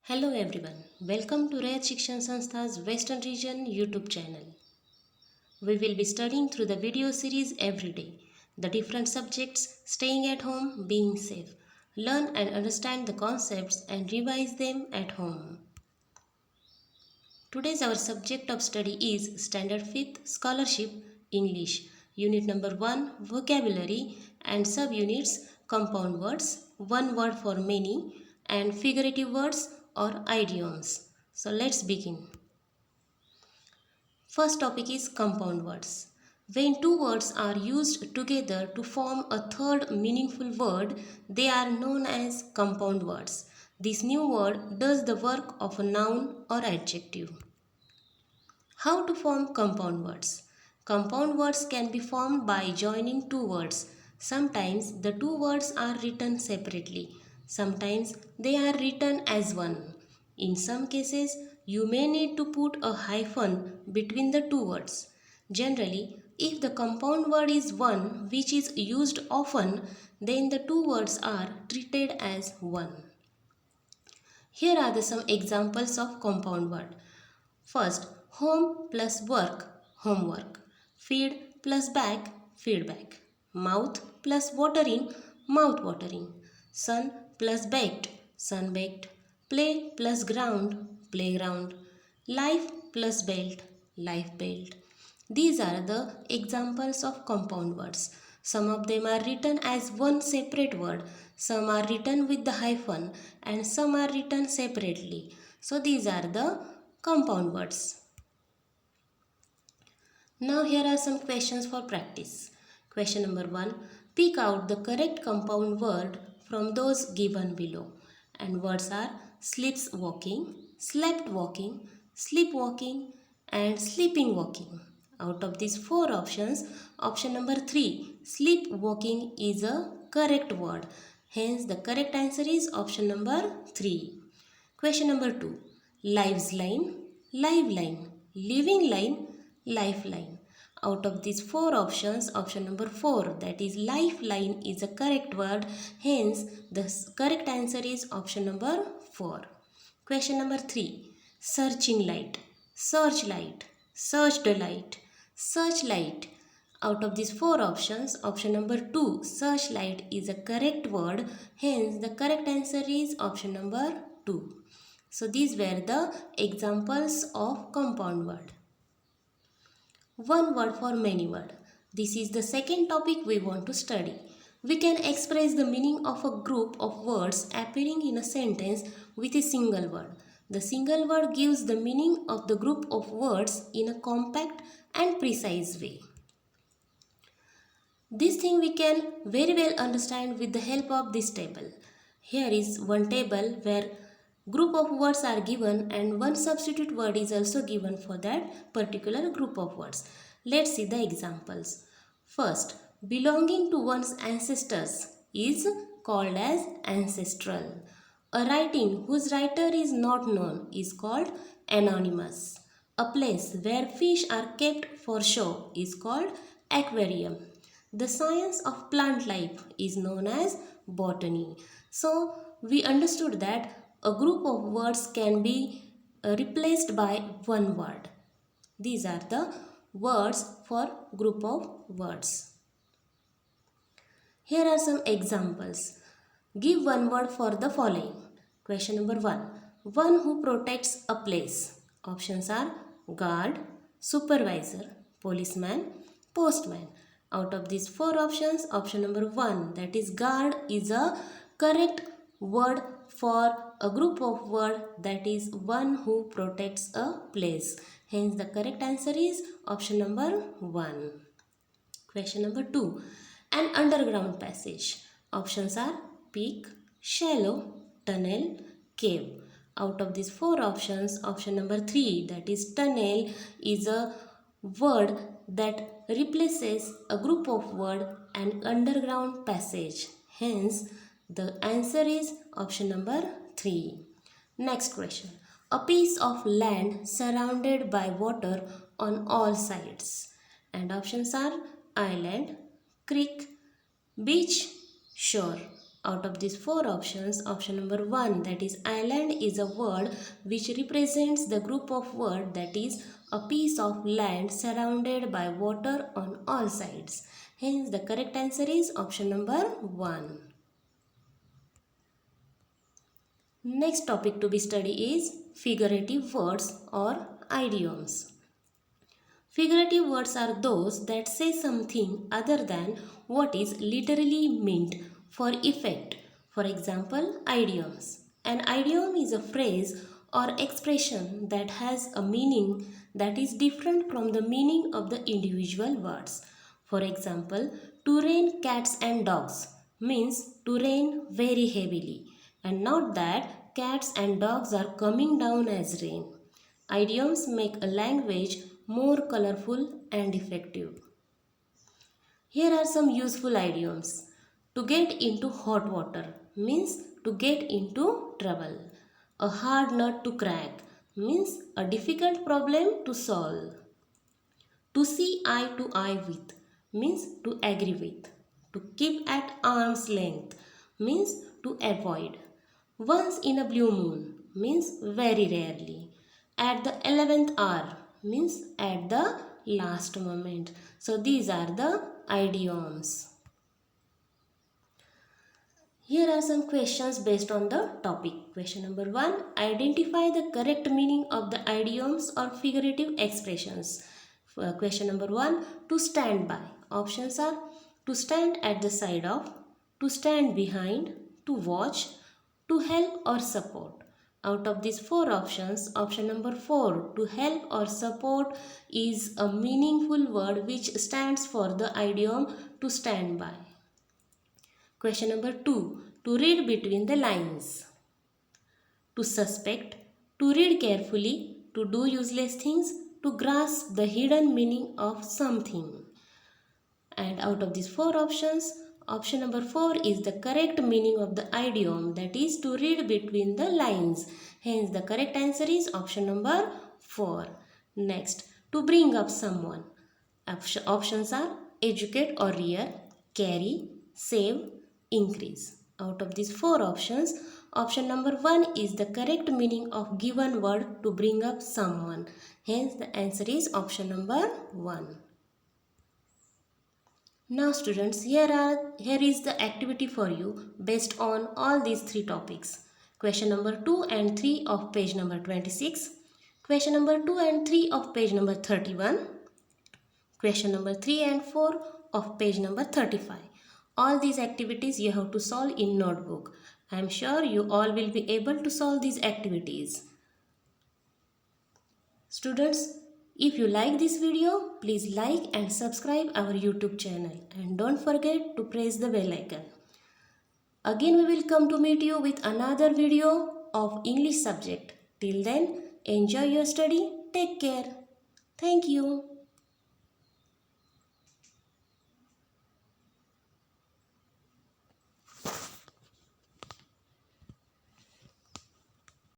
Hello everyone, welcome to Rayat Shikshan Sanstha's Western Region YouTube channel. We will be studying through the video series every day, the different subjects, staying at home, being safe. Learn and understand the concepts and revise them at home. Today's our subject of study is Standard 5th Scholarship English, Unit number 1 Vocabulary and subunits Compound words, one word for many and figurative words or idioms. So let's begin. First topic is compound words. When two words are used together to form a third meaningful word, they are known as compound words. This new word does the work of a noun or adjective. How to form compound words? Compound words can be formed by joining two words. Sometimes the two words are written separately. Sometimes they are written as one. In some cases, you may need to put a hyphen between the two words. Generally, if the compound word is one which is used often, then the two words are treated as one. Here are some examples of compound word. First, home plus work, homework. Feed plus bag, feedback. Mouth plus watering, mouth watering. Sun plus baked, sun baked. Play plus ground, playground. Life plus belt, life belt. These are the examples of compound words. Some of them are written as one separate word, some are written with the hyphen, and some are written separately. So these are the compound words. Now here are some questions for practice. Question number 1. Pick out the correct compound word from those given below. And words are sleeps walking, slept walking, sleepwalking, and sleeping walking. Out of these four options, option number 3, sleepwalking is a correct word. Hence the correct answer is option number 3. Question number 2. Lives line, live line, living line, lifeline. Out of these four options, option number 4, that is lifeline, is a correct word. Hence, the correct answer is option number 4. Question number 3. Searching light, searchlight, searched light, searchlight. Out of these four options, option number 2, searchlight, is a correct word. Hence, the correct answer is option number 2. So these were the examples of compound word. One word for many word. This is the second topic we want to study. We can express the meaning of a group of words appearing in a sentence with a single word. The single word gives the meaning of the group of words in a compact and precise way. This thing we can very well understand with the help of this table. Here is one table where group of words are given and one substitute word is also given for that particular group of words. Let's see the examples. First, belonging to one's ancestors is called as ancestral. A writing whose writer is not known is called anonymous. A place where fish are kept for show is called aquarium. The science of plant life is known as botany. So, we understood that a group of words can be replaced by one word. These are the words for group of words. Here are some examples. Give one word for the following. Question number 1. One who protects a place. Options are guard, supervisor, policeman, postman. Out of these four options, option number 1, that is guard, is a correct word for a group of word, that is one who protects a place. Hence the correct answer is option number 1. Question number 2. An underground passage. Options are peak, shallow, tunnel, cave. Out of these four options, option number 3, that is tunnel, is a word that replaces a group of word and underground passage. Hence, the answer is option number 3. Next question. A piece of land surrounded by water on all sides. And options are island, creek, beach, shore. Out of these four options, option number 1, that is island, is a word which represents the group of words that is a piece of land surrounded by water on all sides. Hence the correct answer is option number 1. Next topic to be studied is figurative words or idioms. Figurative words are those that say something other than what is literally meant for effect. For example, idioms. An idiom is a phrase or expression that has a meaning that is different from the meaning of the individual words. For example, to rain cats and dogs means to rain very heavily, and not that cats and dogs are coming down as rain. Idioms make a language more colorful and effective. Here are some useful idioms. To get into hot water means to get into trouble. A hard nut to crack means a difficult problem to solve. To see eye to eye with means to agree with. To keep at arm's length means to avoid. Once in a blue moon means very rarely. At the 11th hour means at the last moment. So these are the idioms. Here are some questions based on the topic. Question number 1. Identify the correct meaning of the idioms or figurative expressions. Question number 1. To stand by. Options are to stand at the side of, to stand behind, to watch, to help or support. Out of these four options, option number 4, to help or support, is a meaningful word which stands for the idiom to stand by. Question number 2, to read between the lines. To suspect, to read carefully, to do useless things, to grasp the hidden meaning of something. And out of these four options, option number 4 is the correct meaning of the idiom, that is to read between the lines. Hence the correct answer is option number 4. Next, to bring up someone. Options are educate or rear, carry, save, increase. Out of these four options, option number 1 is the correct meaning of given word to bring up someone. Hence the answer is option number 1. Now students, here is the activity for you based on all these three topics. Question number 2 and 3 of page number 26. Question number 2 and 3 of page number 31. Question number 3 and 4 of page number 35. All these activities you have to solve in notebook. I am sure you all will be able to solve these activities. Students, if you like this video, please like and subscribe our YouTube channel and don't forget to press the bell icon. Again we will come to meet you with another video of English subject. Till then, enjoy your study. Take care. Thank you.